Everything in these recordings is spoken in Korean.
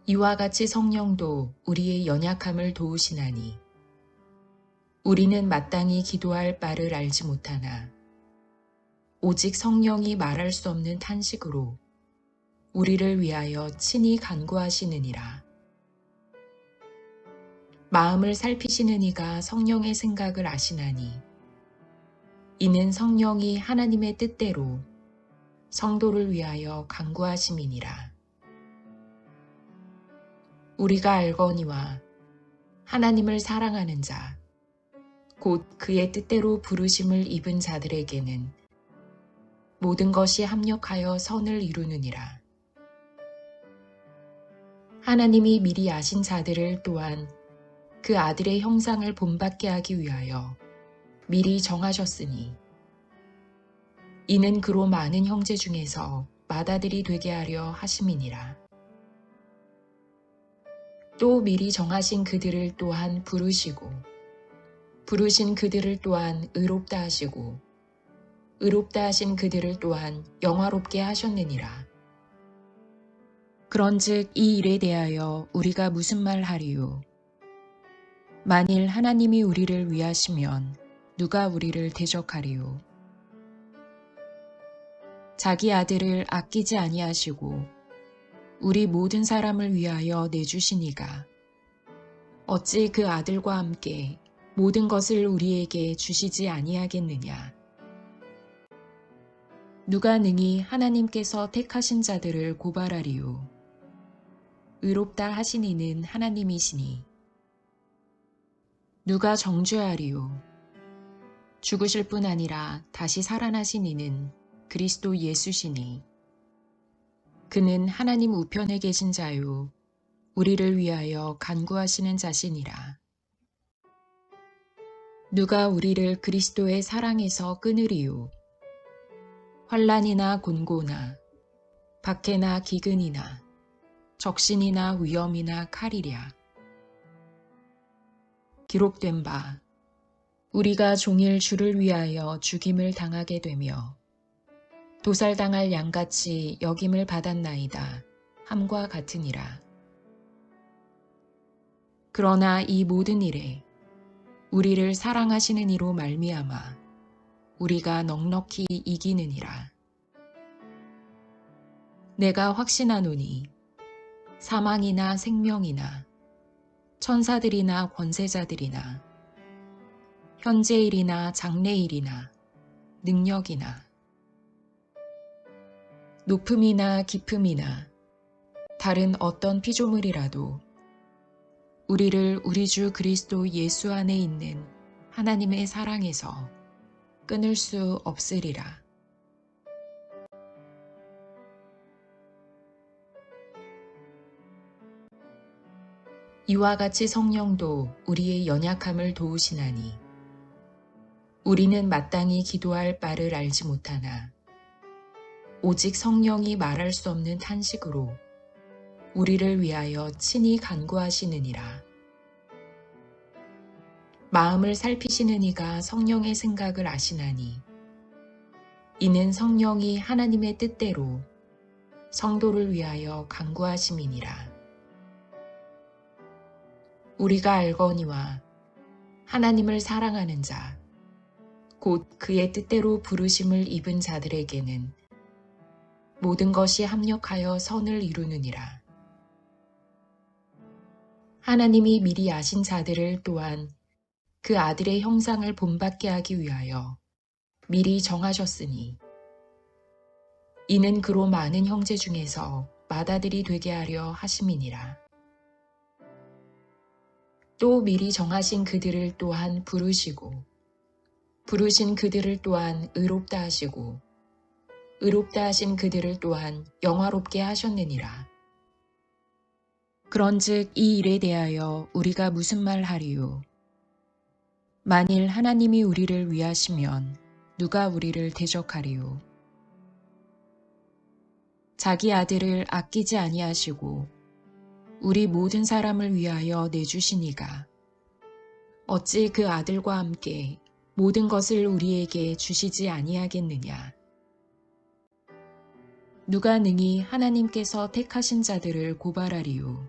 이와 같이 성령도 우리의 연약함을 도우시나니 우리는 마땅히 기도할 바를 알지 못하나 오직 성령이 말할 수 없는 탄식으로 우리를 위하여 친히 간구하시느니라. 마음을 살피시는 이가 성령의 생각을 아시나니 이는 성령이 하나님의 뜻대로 성도를 위하여 간구하심이니라. 우리가 알거니와 하나님을 사랑하는 자, 곧 그의 뜻대로 부르심을 입은 자들에게는 모든 것이 합력하여 선을 이루느니라. 하나님이 미리 아신 자들을 또한 그 아들의 형상을 본받게 하기 위하여 미리 정하셨으니 이는 그로 많은 형제 중에서 맏아들이 되게 하려 하심이니라. 또 미리 정하신 그들을 또한 부르시고 부르신 그들을 또한 의롭다 하시고 의롭다 하신 그들을 또한 영화롭게 하셨느니라. 그런즉 이 일에 대하여 우리가 무슨 말 하리요? 만일 하나님이 우리를 위하시면 누가 우리를 대적하리요? 자기 아들을 아끼지 아니하시고 우리 모든 사람을 위하여 내주시니가 어찌 그 아들과 함께 모든 것을 우리에게 주시지 아니하겠느냐? 누가 능히 하나님께서 택하신 자들을 고발하리요? 의롭다 하신 이는 하나님이시니 누가 정죄하리요? 죽으실 뿐 아니라 다시 살아나신 이는 그리스도 예수시니 그는 하나님 우편에 계신 자요 우리를 위하여 간구하시는 자시니라. 누가 우리를 그리스도의 사랑에서 끊으리요? 환난이나 곤고나 박해나 기근이나 적신이나 위험이나 칼이랴. 기록된 바 우리가 종일 주를 위하여 죽임을 당하게 되며 도살당할 양같이 여김을 받았나이다 함과 같으니라. 그러나 이 모든 일에 우리를 사랑하시는 이로 말미암아 우리가 넉넉히 이기느니라. 내가 확신하노니 사망이나 생명이나 천사들이나 권세자들이나 현재일이나 장래일이나 능력이나 높음이나 깊음이나 다른 어떤 피조물이라도 우리를 우리 주 그리스도 예수 안에 있는 하나님의 사랑에서 끊을 수 없으리라. 이와 같이 성령도 우리의 연약함을 도우시나니 우리는 마땅히 기도할 바를 알지 못하나 오직 성령이 말할 수 없는 탄식으로 우리를 위하여 친히 간구하시느니라. 마음을 살피시는 이가 성령의 생각을 아시나니 이는 성령이 하나님의 뜻대로 성도를 위하여 간구하심이니라. 우리가 알거니와 하나님을 사랑하는 자, 곧 그의 뜻대로 부르심을 입은 자들에게는 모든 것이 합력하여 선을 이루느니라. 하나님이 미리 아신 자들을 또한 그 아들의 형상을 본받게 하기 위하여 미리 정하셨으니 이는 그로 많은 형제 중에서 맏아들이 되게 하려 하심이니라. 또 미리 정하신 그들을 또한 부르시고 부르신 그들을 또한 의롭다 하시고 의롭다 하신 그들을 또한 영화롭게 하셨느니라. 그런즉 이 일에 대하여 우리가 무슨 말 하리요? 만일 하나님이 우리를 위하시면 누가 우리를 대적하리요? 자기 아들을 아끼지 아니하시고 우리 모든 사람을 위하여 내주시니가 어찌 그 아들과 함께 모든 것을 우리에게 주시지 아니하겠느냐? 누가 능히 하나님께서 택하신 자들을 고발하리요?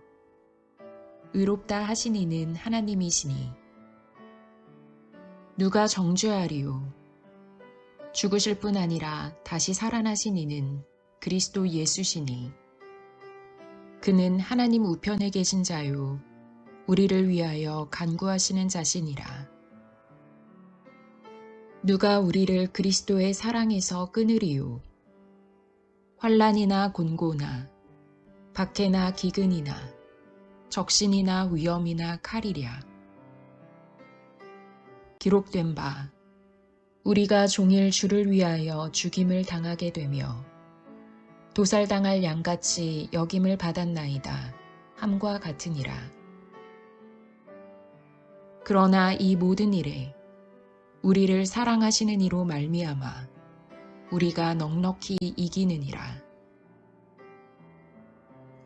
의롭다 하신 이는 하나님이시니 누가 정죄하리요. 죽으실 뿐 아니라 다시 살아나신 이는 그리스도 예수시니 그는 하나님 우편에 계신 자요 우리를 위하여 간구하시는 자시니라. 누가 우리를 그리스도의 사랑에서 끊으리요. 환난이나 곤고나 박해나 기근이나 적신이나 위험이나 칼이랴. 기록된 바 우리가 종일 주를 위하여 죽임을 당하게 되며 도살당할 양같이 여김을 받았나이다 함과 같으니라. 그러나 이 모든 일에 우리를 사랑하시는 이로 말미암아 우리가 넉넉히 이기느니라.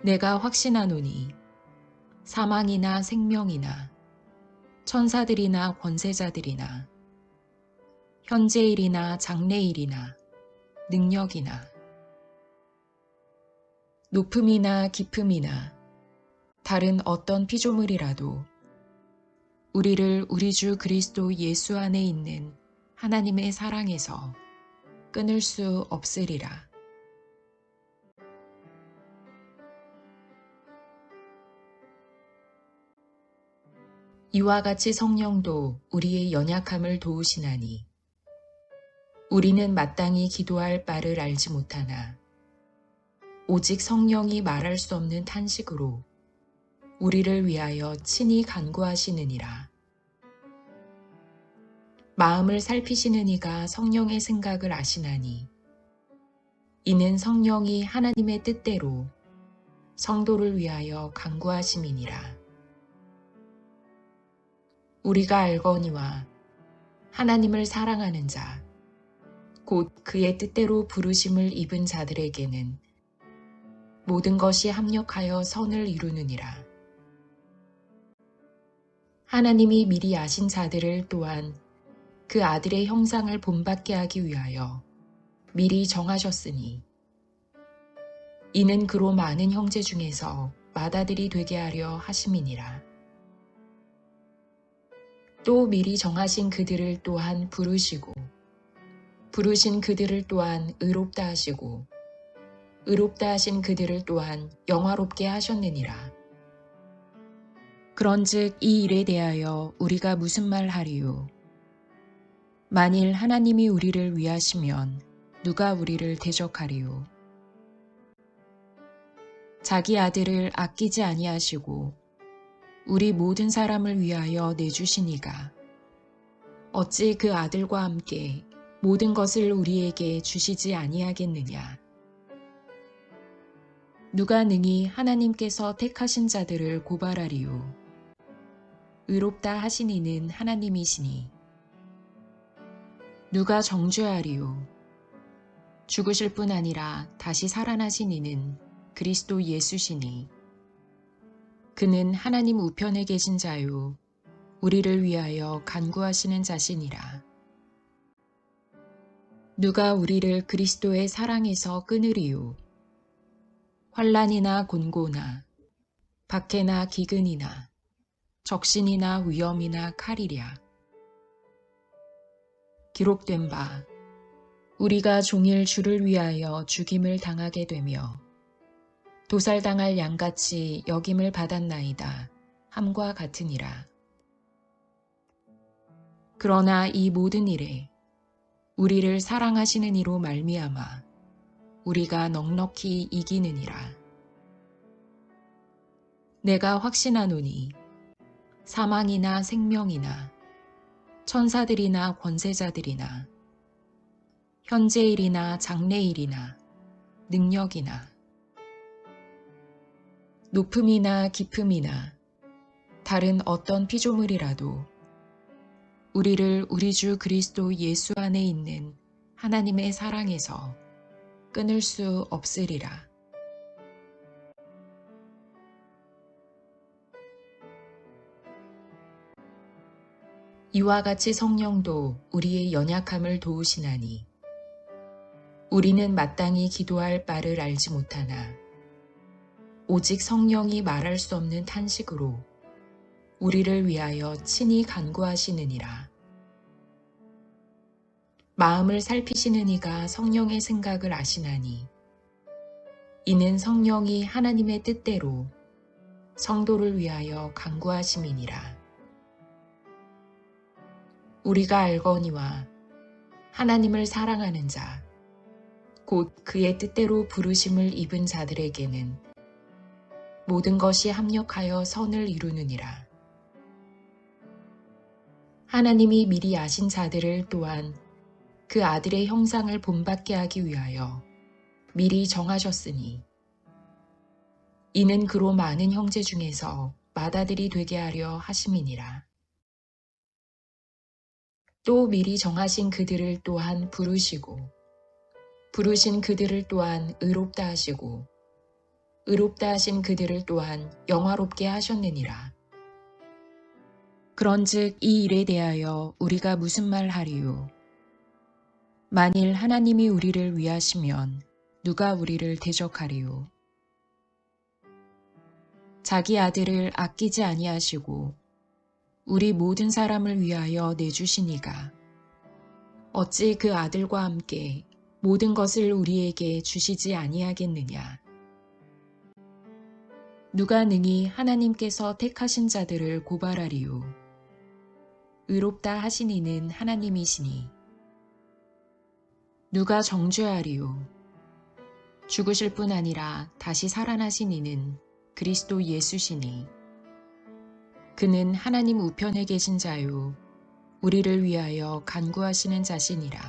내가 확신하노니 사망이나 생명이나 천사들이나 권세자들이나 현재일이나 장래일이나 능력이나 높음이나 깊음이나 다른 어떤 피조물이라도 우리를 우리 주 그리스도 예수 안에 있는 하나님의 사랑에서 끊을 수 없으리라. 이와 같이 성령도 우리의 연약함을 도우시나니 우리는 마땅히 기도할 바를 알지 못하나 오직 성령이 말할 수 없는 탄식으로 우리를 위하여 친히 간구하시느니라. 마음을 살피시는 이가 성령의 생각을 아시나니 이는 성령이 하나님의 뜻대로 성도를 위하여 간구하심이니라. 우리가 알거니와 하나님을 사랑하는 자, 곧 그의 뜻대로 부르심을 입은 자들에게는 모든 것이 합력하여 선을 이루느니라. 하나님이 미리 아신 자들을 또한 그 아들의 형상을 본받게 하기 위하여 미리 정하셨으니 이는 그로 많은 형제 중에서 맏아들이 되게 하려 하심이니라. 또 미리 정하신 그들을 또한 부르시고 부르신 그들을 또한 의롭다 하시고 의롭다 하신 그들을 또한 영화롭게 하셨느니라. 그런즉 이 일에 대하여 우리가 무슨 말 하리요? 만일 하나님이 우리를 위하시면 누가 우리를 대적하리요? 자기 아들을 아끼지 아니하시고 우리 모든 사람을 위하여 내주시니가 어찌 그 아들과 함께 모든 것을 우리에게 주시지 아니하겠느냐? 누가 능히 하나님께서 택하신 자들을 고발하리요? 의롭다 하신 이는 하나님이시니 누가 정죄하리요? 죽으실 뿐 아니라 다시 살아나신 이는 그리스도 예수시니 그는 하나님 우편에 계신 자요 우리를 위하여 간구하시는 자시니라. 누가 우리를 그리스도의 사랑에서 끊으리요? 환난이나 곤고나 박해나 기근이나 적신이나 위험이나 칼이랴. 기록된 바 우리가 종일 주를 위하여 죽임을 당하게 되며 도살당할 양같이 여김을 받았나이다 함과 같으니라. 그러나 이 모든 일에 우리를 사랑하시는 이로 말미암아 우리가 넉넉히 이기느니라. 내가 확신하노니 사망이나 생명이나 천사들이나 권세자들이나 현재일이나 장래일이나 능력이나 높음이나 깊음이나 다른 어떤 피조물이라도 우리를 우리 주 그리스도 예수 안에 있는 하나님의 사랑에서 끊을 수 없으리라. 이와 같이 성령도 우리의 연약함을 도우시나니 우리는 마땅히 기도할 바를 알지 못하나 오직 성령이 말할 수 없는 탄식으로 우리를 위하여 친히 간구하시느니라. 마음을 살피시는 이가 성령의 생각을 아시나니 이는 성령이 하나님의 뜻대로 성도를 위하여 간구하심이니라. 우리가 알거니와 하나님을 사랑하는 자, 곧 그의 뜻대로 부르심을 입은 자들에게는 모든 것이 합력하여 선을 이루느니라. 하나님이 미리 아신 자들을 또한 그 아들의 형상을 본받게 하기 위하여 미리 정하셨으니 이는 그로 많은 형제 중에서 맏아들이 되게 하려 하심이니라. 또 미리 정하신 그들을 또한 부르시고 부르신 그들을 또한 의롭다 하시고 의롭다 하신 그들을 또한 영화롭게 하셨느니라. 그런즉 이 일에 대하여 우리가 무슨 말 하리요? 만일 하나님이 우리를 위하시면 누가 우리를 대적하리요? 자기 아들을 아끼지 아니하시고 우리 모든 사람을 위하여 내주시니가 어찌 그 아들과 함께 모든 것을 우리에게 주시지 아니하겠느냐? 누가 능히 하나님께서 택하신 자들을 고발하리요? 의롭다 하신 이는 하나님이시니 누가 정죄하리요? 죽으실 뿐 아니라 다시 살아나신 이는 그리스도 예수시니 그는 하나님 우편에 계신 자요 우리를 위하여 간구하시는 자시니라.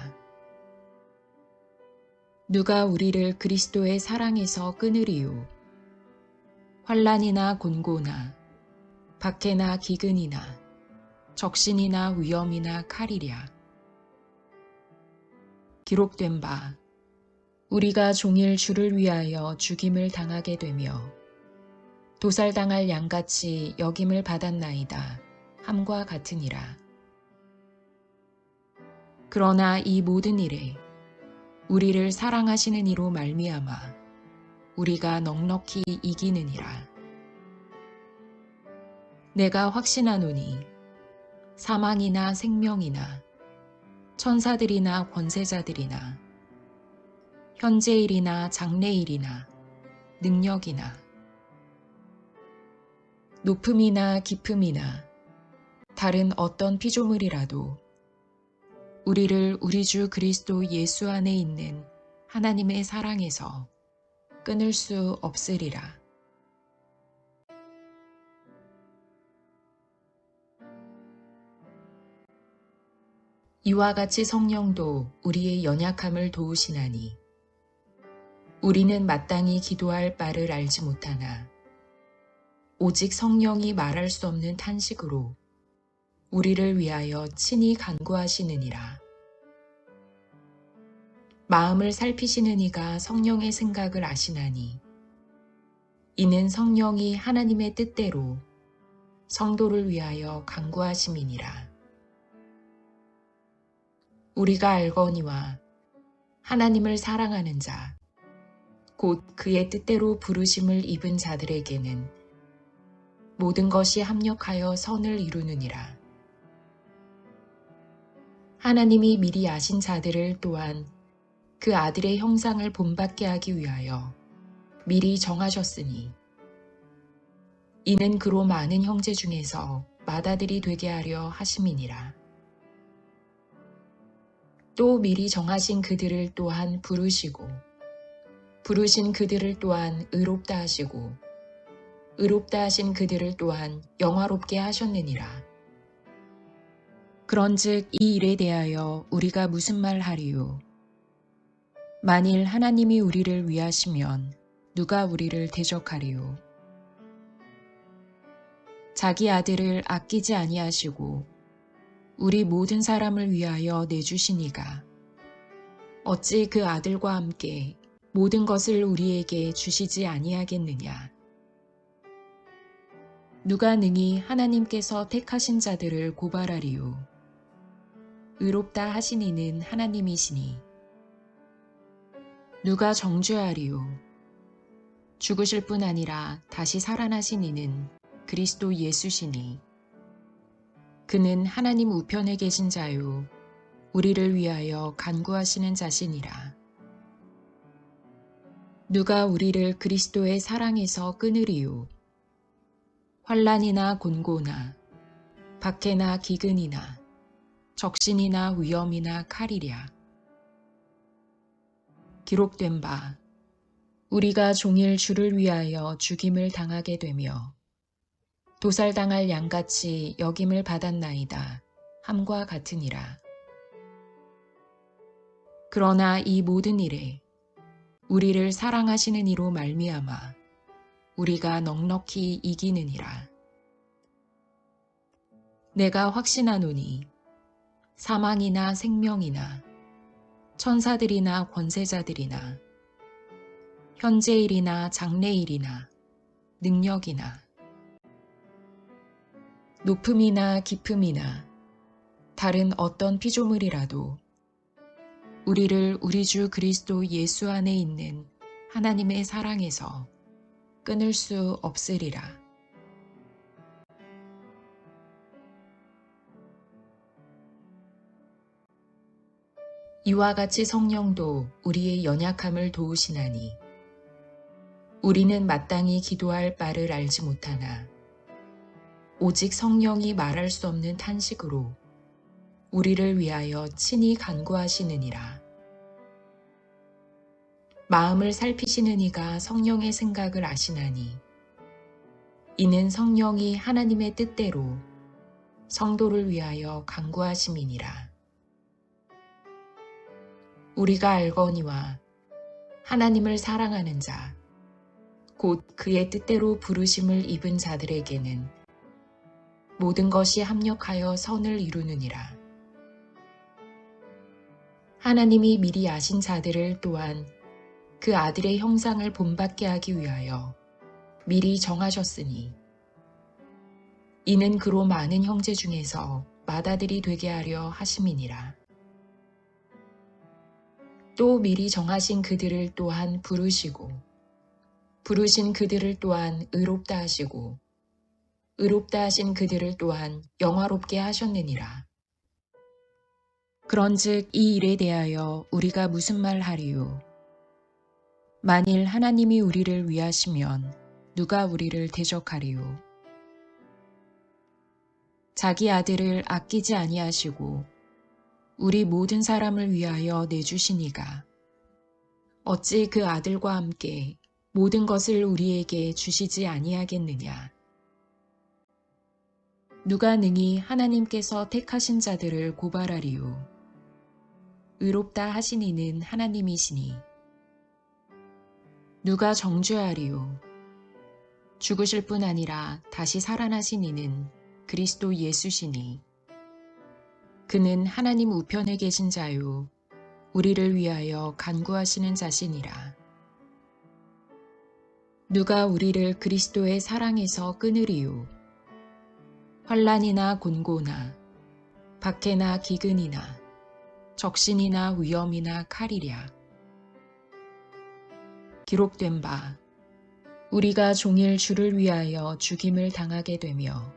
누가 우리를 그리스도의 사랑에서 끊으리요? 환난이나 곤고나 박해나 기근이나 적신이나 위험이나 칼이랴. 기록된 바 우리가 종일 주를 위하여 죽임을 당하게 되며 도살당할 양같이 여김을 받았나이다 함과 같으니라. 그러나 이 모든 일에 우리를 사랑하시는 이로 말미암아 우리가 넉넉히 이기느니라. 내가 확신하노니 사망이나 생명이나 천사들이나 권세자들이나 현재일이나 장래일이나 능력이나 높음이나 깊음이나 다른 어떤 피조물이라도 우리를 우리 주 그리스도 예수 안에 있는 하나님의 사랑에서 끊을 수 없으리라. 이와 같이 성령도 우리의 연약함을 도우시나니 우리는 마땅히 기도할 바를 알지 못하나 오직 성령이 말할 수 없는 탄식으로 우리를 위하여 친히 간구하시느니라. 마음을 살피시는 이가 성령의 생각을 아시나니 이는 성령이 하나님의 뜻대로 성도를 위하여 간구하심이니라. 우리가 알거니와 하나님을 사랑하는 자, 곧 그의 뜻대로 부르심을 입은 자들에게는 모든 것이 합력하여 선을 이루느니라. 하나님이 미리 아신 자들을 또한 그 아들의 형상을 본받게 하기 위하여 미리 정하셨으니 이는 그로 많은 형제 중에서 맏아들이 되게 하려 하심이니라. 또 미리 정하신 그들을 또한 부르시고 부르신 그들을 또한 의롭다 하시고 의롭다 하신 그들을 또한 영화롭게 하셨느니라. 그런즉 이 일에 대하여 우리가 무슨 말 하리요? 만일 하나님이 우리를 위하시면 누가 우리를 대적하리요? 자기 아들을 아끼지 아니하시고 우리 모든 사람을 위하여 내주시니가 어찌 그 아들과 함께 모든 것을 우리에게 주시지 아니하겠느냐? 누가 능히 하나님께서 택하신 자들을 고발하리요? 의롭다 하신 이는 하나님이시니 누가 정죄하리요? 죽으실 뿐 아니라 다시 살아나신 이는 그리스도 예수시니 그는 하나님 우편에 계신 자요 우리를 위하여 간구하시는 자시니라. 누가 우리를 그리스도의 사랑에서 끊으리요. 환난이나 곤고나 박해나 기근이나 적신이나 위험이나 칼이랴. 기록된 바 우리가 종일 주를 위하여 죽임을 당하게 되며 도살당할 양같이 여김을 받았나이다 함과 같으니라. 그러나 이 모든 일에 우리를 사랑하시는 이로 말미암아 우리가 넉넉히 이기느니라. 내가 확신하노니 사망이나 생명이나 천사들이나 권세자들이나 현재일이나 장래일이나 능력이나 높음이나 깊음이나 다른 어떤 피조물이라도 우리를 우리 주 그리스도 예수 안에 있는 하나님의 사랑에서 끊을 수 없으리라. 이와 같이 성령도 우리의 연약함을 도우시나니 우리는 마땅히 기도할 바를 알지 못하나 오직 성령이 말할 수 없는 탄식으로 우리를 위하여 친히 간구하시느니라. 마음을 살피시는 이가 성령의 생각을 아시나니 이는 성령이 하나님의 뜻대로 성도를 위하여 간구하심이니라. 우리가 알거니와 하나님을 사랑하는 자, 곧 그의 뜻대로 부르심을 입은 자들에게는 모든 것이 합력하여 선을 이루느니라. 하나님이 미리 아신 자들을 또한 그 아들의 형상을 본받게 하기 위하여 미리 정하셨으니 이는 그로 많은 형제 중에서 맏아들이 되게 하려 하심이니라. 또 미리 정하신 그들을 또한 부르시고 부르신 그들을 또한 의롭다 하시고 의롭다 하신 그들을 또한 영화롭게 하셨느니라. 그런즉 이 일에 대하여 우리가 무슨 말 하리요? 만일 하나님이 우리를 위하시면 누가 우리를 대적하리요? 자기 아들을 아끼지 아니하시고 우리 모든 사람을 위하여 내주시니가 어찌 그 아들과 함께 모든 것을 우리에게 주시지 아니하겠느냐? 누가 능히 하나님께서 택하신 자들을 고발하리요? 의롭다 하신 이는 하나님이시니 누가 정죄하리요? 죽으실 뿐 아니라 다시 살아나신 이는 그리스도 예수시니 그는 하나님 우편에 계신 자요 우리를 위하여 간구하시는 자시니라. 누가 우리를 그리스도의 사랑에서 끊으리요? 환난이나 곤고나 박해나 기근이나 적신이나 위험이나 칼이랴. 기록된 바 우리가 종일 주를 위하여 죽임을 당하게 되며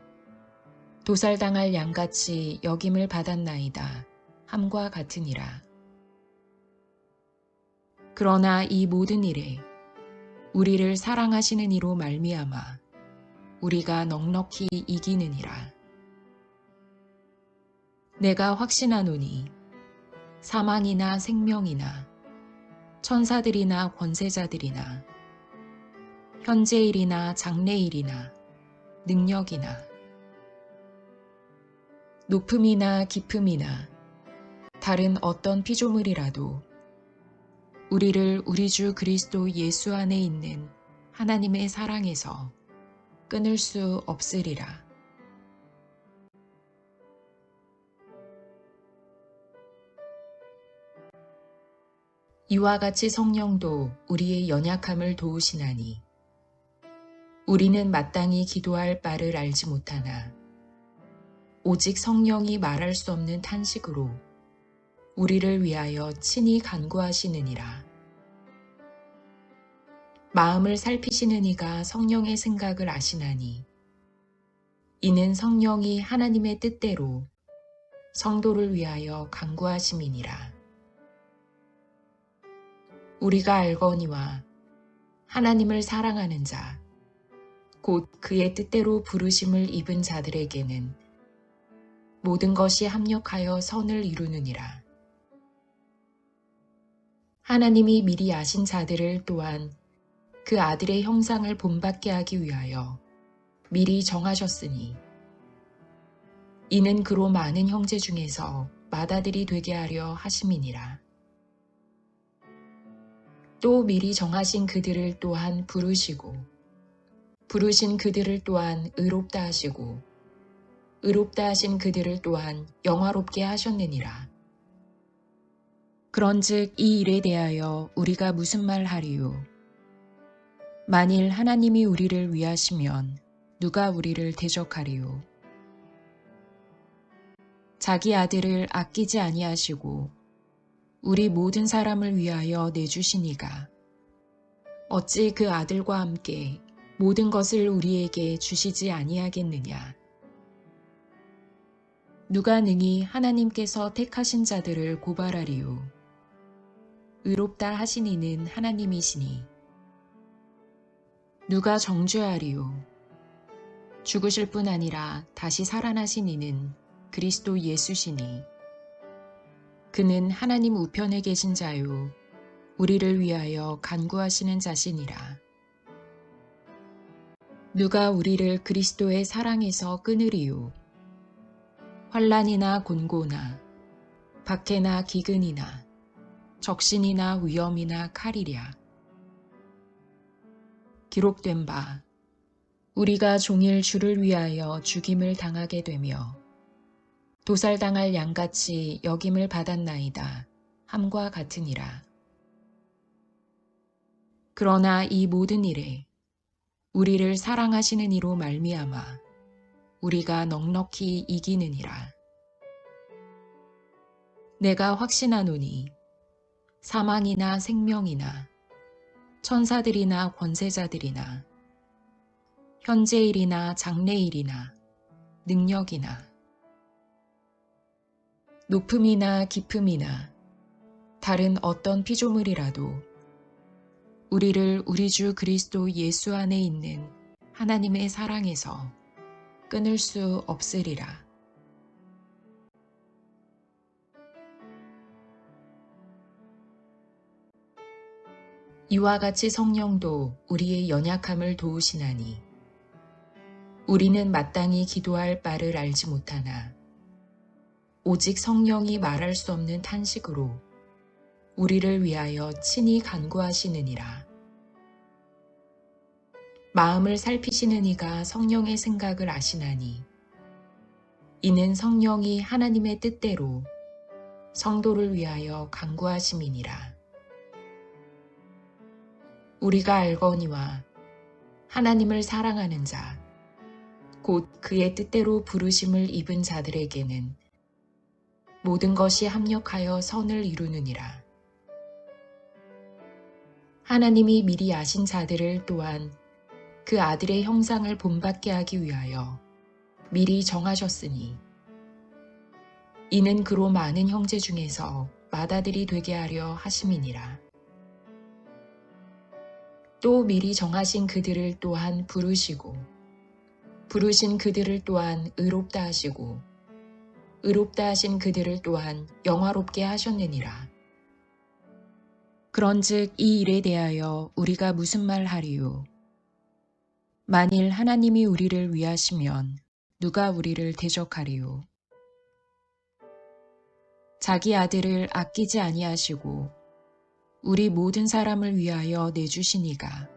도살당할 양같이 여김을 받았나이다 함과 같으니라. 그러나 이 모든 일에 우리를 사랑하시는 이로 말미암아 우리가 넉넉히 이기느니라. 내가 확신하노니 사망이나 생명이나 천사들이나 권세자들이나 현재일이나 장래일이나 능력이나 높음이나 깊음이나 다른 어떤 피조물이라도 우리를 우리 주 그리스도 예수 안에 있는 하나님의 사랑에서 끊을 수 없으리라. 이와 같이 성령도 우리의 연약함을 도우시나니 우리는 마땅히 기도할 바를 알지 못하나 오직 성령이 말할 수 없는 탄식으로 우리를 위하여 친히 간구하시느니라. 마음을 살피시는 이가 성령의 생각을 아시나니 이는 성령이 하나님의 뜻대로 성도를 위하여 간구하심이니라. 우리가 알거니와 하나님을 사랑하는 자, 곧 그의 뜻대로 부르심을 입은 자들에게는 모든 것이 합력하여 선을 이루느니라. 하나님이 미리 아신 자들을 또한 그 아들의 형상을 본받게 하기 위하여 미리 정하셨으니 이는 그로 많은 형제 중에서 맏아들이 되게 하려 하심이니라. 또 미리 정하신 그들을 또한 부르시고 부르신 그들을 또한 의롭다 하시고 의롭다 하신 그들을 또한 영화롭게 하셨느니라. 그런즉 이 일에 대하여 우리가 무슨 말 하리요? 만일 하나님이 우리를 위하시면 누가 우리를 대적하리요? 자기 아들을 아끼지 아니하시고 우리 모든 사람을 위하여 내주시니가 어찌 그 아들과 함께 모든 것을 우리에게 주시지 아니하겠느냐? 누가 능히 하나님께서 택하신 자들을 고발하리요? 의롭다 하신 이는 하나님이시니 누가 정죄하리요? 죽으실 뿐 아니라 다시 살아나신 이는 그리스도 예수시니 그는 하나님 우편에 계신 자요 우리를 위하여 간구하시는 자시니라. 누가 우리를 그리스도의 사랑에서 끊으리요? 환난이나 곤고나 박해나 기근이나 적신이나 위험이나 칼이랴. 기록된 바 우리가 종일 주를 위하여 죽임을 당하게 되며 도살당할 양같이 여김을 받았나이다 함과 같으니라. 그러나 이 모든 일에 우리를 사랑하시는 이로 말미암아 우리가 넉넉히 이기느니라. 내가 확신하노니 사망이나 생명이나 천사들이나 권세자들이나 현재일이나 장래일이나 능력이나 높음이나 깊음이나 다른 어떤 피조물이라도 우리를 우리 주 그리스도 예수 안에 있는 하나님의 사랑에서 끊을 수 없으리라. 이와 같이 성령도 우리의 연약함을 도우시나니 우리는 마땅히 기도할 바를 알지 못하나 오직 성령이 말할 수 없는 탄식으로 우리를 위하여 친히 간구하시느니라. 마음을 살피시는 이가 성령의 생각을 아시나니 이는 성령이 하나님의 뜻대로 성도를 위하여 간구하심이니라. 우리가 알거니와 하나님을 사랑하는 자, 곧 그의 뜻대로 부르심을 입은 자들에게는 모든 것이 합력하여 선을 이루느니라. 하나님이 미리 아신 자들을 또한 그 아들의 형상을 본받게 하기 위하여 미리 정하셨으니 이는 그로 많은 형제 중에서 맏아들이 되게 하려 하심이니라. 또 미리 정하신 그들을 또한 부르시고 부르신 그들을 또한 의롭다 하시고 의롭다 하신 그들을 또한 영화롭게 하셨느니라. 그런즉 이 일에 대하여 우리가 무슨 말 하리요? 만일 하나님이 우리를 위하시면 누가 우리를 대적하리요? 자기 아들을 아끼지 아니하시고 우리 모든 사람을 위하여 내주시니가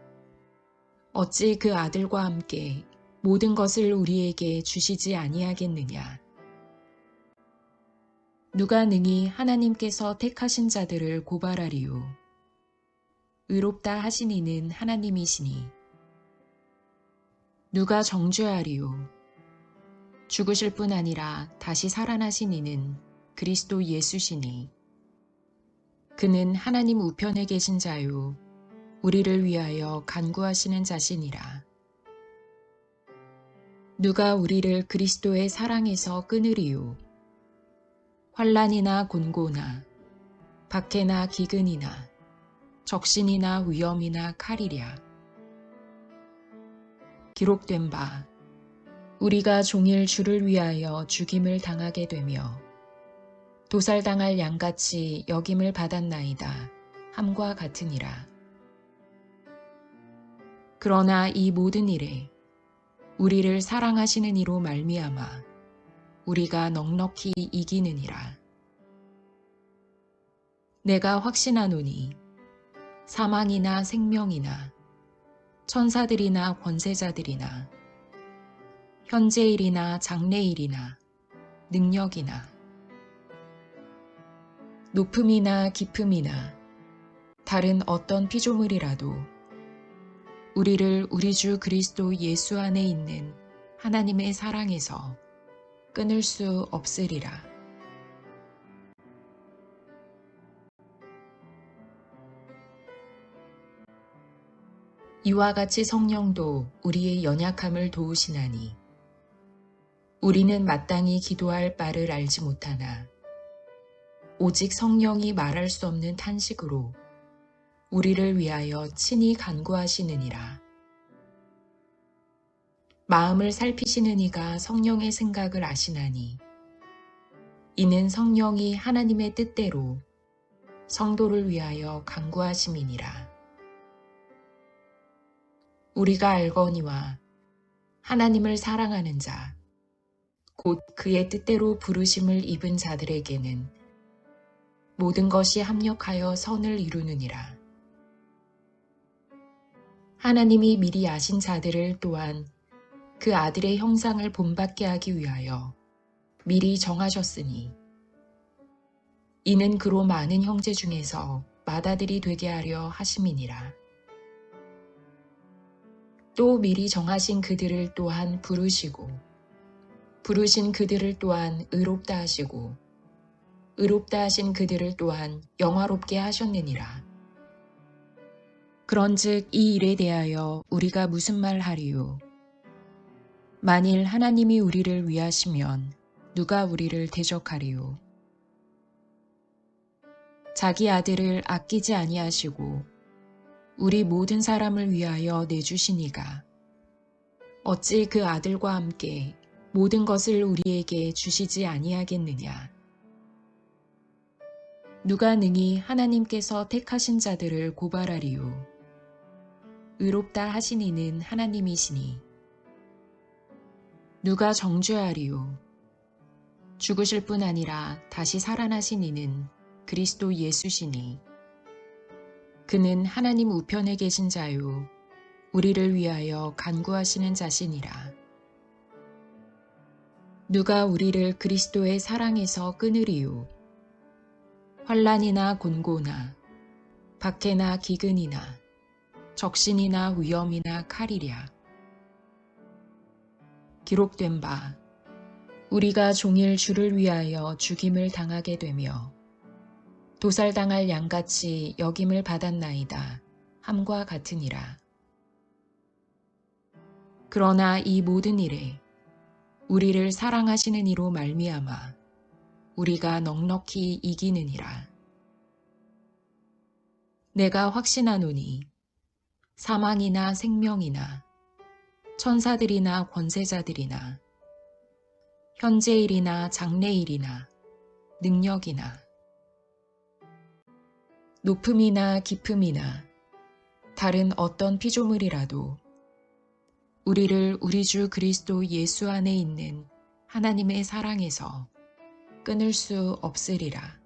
어찌 그 아들과 함께 모든 것을 우리에게 주시지 아니하겠느냐? 누가 능히 하나님께서 택하신 자들을 고발하리요? 의롭다 하신 이는 하나님이시니 누가 정죄하리요? 죽으실 뿐 아니라 다시 살아나신 이는 그리스도 예수시니 그는 하나님 우편에 계신 자요 우리를 위하여 간구하시는 자시니라. 누가 우리를 그리스도의 사랑에서 끊으리요? 환난이나 곤고나 박해나 기근이나 적신이나 위험이나 칼이랴. 기록된 바 우리가 종일 주를 위하여 죽임을 당하게 되며 도살당할 양같이 여김을 받았나이다 함과 같으니라. 그러나 이 모든 일에 우리를 사랑하시는 이로 말미암아 우리가 넉넉히 이기느니라. 내가 확신하노니 사망이나 생명이나 천사들이나 권세자들이나 현재일이나 장래일이나 능력이나 높음이나 깊음이나 다른 어떤 피조물이라도 우리를 우리 주 그리스도 예수 안에 있는 하나님의 사랑에서 끊을 수 없으리라. 이와 같이 성령도 우리의 연약함을 도우시나니 우리는 마땅히 기도할 바를 알지 못하나 오직 성령이 말할 수 없는 탄식으로 우리를 위하여 친히 간구하시느니라. 마음을 살피시는 이가 성령의 생각을 아시나니 이는 성령이 하나님의 뜻대로 성도를 위하여 간구하심이니라. 우리가 알거니와 하나님을 사랑하는 자, 곧 그의 뜻대로 부르심을 입은 자들에게는 모든 것이 합력하여 선을 이루느니라. 하나님이 미리 아신 자들을 또한 그 아들의 형상을 본받게 하기 위하여 미리 정하셨으니 이는 그로 많은 형제 중에서 맏아들이 되게 하려 하심이니라. 또 미리 정하신 그들을 또한 부르시고 부르신 그들을 또한 의롭다 하시고 의롭다 하신 그들을 또한 영화롭게 하셨느니라. 그런즉 이 일에 대하여 우리가 무슨 말 하리요? 만일 하나님이 우리를 위하시면 누가 우리를 대적하리요? 자기 아들을 아끼지 아니하시고 우리 모든 사람을 위하여 내주시니가 어찌 그 아들과 함께 모든 것을 우리에게 주시지 아니하겠느냐? 누가 능히 하나님께서 택하신 자들을 고발하리요? 의롭다 하신 이는 하나님이시니 누가 정죄하리요? 죽으실 뿐 아니라 다시 살아나신 이는 그리스도 예수시니 그는 하나님 우편에 계신 자요 우리를 위하여 간구하시는 자시니라. 누가 우리를 그리스도의 사랑에서 끊으리요? 환난이나 곤고나 박해나 기근이나 적신이나 위험이나 칼이랴. 기록된 바 우리가 종일 주를 위하여 죽임을 당하게 되며 도살당할 양같이 여김을 받았나이다 함과 같으니라. 그러나 이 모든 일에 우리를 사랑하시는 이로 말미암아 우리가 넉넉히 이기느니라. 내가 확신하노니 사망이나 생명이나 천사들이나 권세자들이나 현재일이나 장래일이나 능력이나 높음이나 깊음이나 다른 어떤 피조물이라도 우리를 우리 주 그리스도 예수 안에 있는 하나님의 사랑에서 끊을 수 없으리라.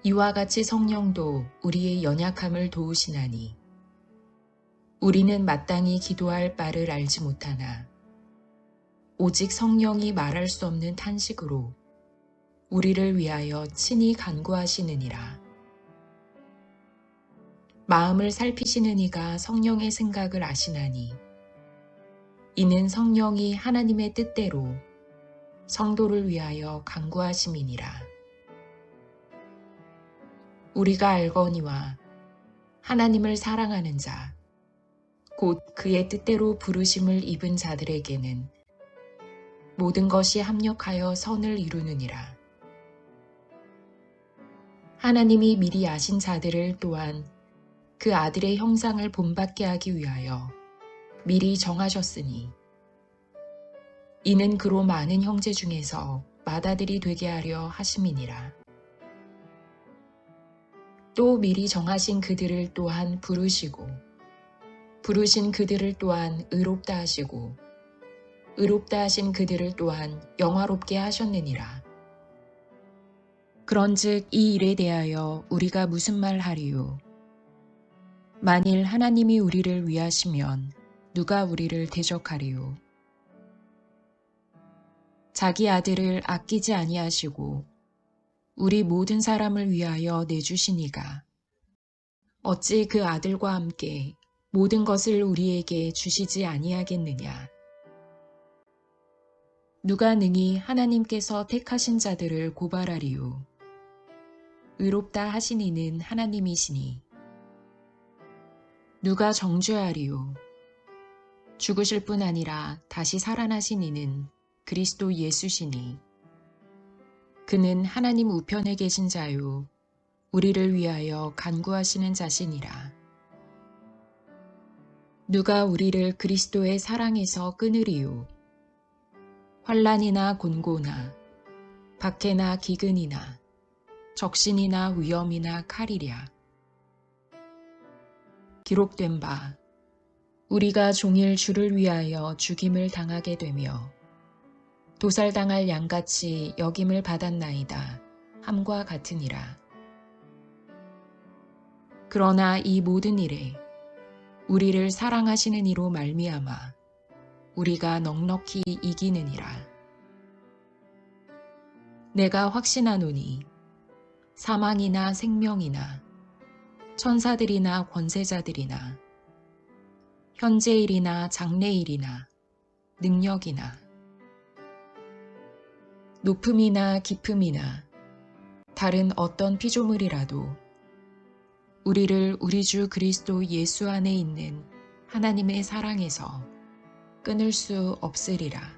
이와 같이 성령도 우리의 연약함을 도우시나니 우리는 마땅히 기도할 바를 알지 못하나 오직 성령이 말할 수 없는 탄식으로 우리를 위하여 친히 간구하시느니라. 마음을 살피시는 이가 성령의 생각을 아시나니 이는 성령이 하나님의 뜻대로 성도를 위하여 간구하심이니라. 우리가 알거니와 하나님을 사랑하는 자, 곧 그의 뜻대로 부르심을 입은 자들에게는 모든 것이 합력하여 선을 이루느니라. 하나님이 미리 아신 자들을 또한 그 아들의 형상을 본받게 하기 위하여 미리 정하셨으니 이는 그로 많은 형제 중에서 맏아들이 되게 하려 하심이니라. 또 미리 정하신 그들을 또한 부르시고 부르신 그들을 또한 의롭다 하시고 의롭다 하신 그들을 또한 영화롭게 하셨느니라. 그런즉 이 일에 대하여 우리가 무슨 말 하리요? 만일 하나님이 우리를 위하시면 누가 우리를 대적하리요? 자기 아들을 아끼지 아니하시고 우리 모든 사람을 위하여 내주시니가 어찌 그 아들과 함께 모든 것을 우리에게 주시지 아니하겠느냐? 누가 능히 하나님께서 택하신 자들을 고발하리요? 의롭다 하신 이는 하나님이시니 누가 정죄하리요? 죽으실 뿐 아니라 다시 살아나신 이는 그리스도 예수시니 그는 하나님 우편에 계신 자요 우리를 위하여 간구하시는 자시니라. 누가 우리를 그리스도의 사랑에서 끊으리요? 환난이나 곤고나 박해나 기근이나 적신이나 위험이나 칼이랴. 기록된 바 우리가 종일 주를 위하여 죽임을 당하게 되며 도살당할 양같이 여김을 받았나이다 함과 같으니라. 그러나 이 모든 일에 우리를 사랑하시는 이로 말미암아 우리가 넉넉히 이기느니라. 내가 확신하노니 사망이나 생명이나 천사들이나 권세자들이나 현재일이나 장래일이나 능력이나 높음이나 깊음이나 다른 어떤 피조물이라도 우리를 우리 주 그리스도 예수 안에 있는 하나님의 사랑에서 끊을 수 없으리라.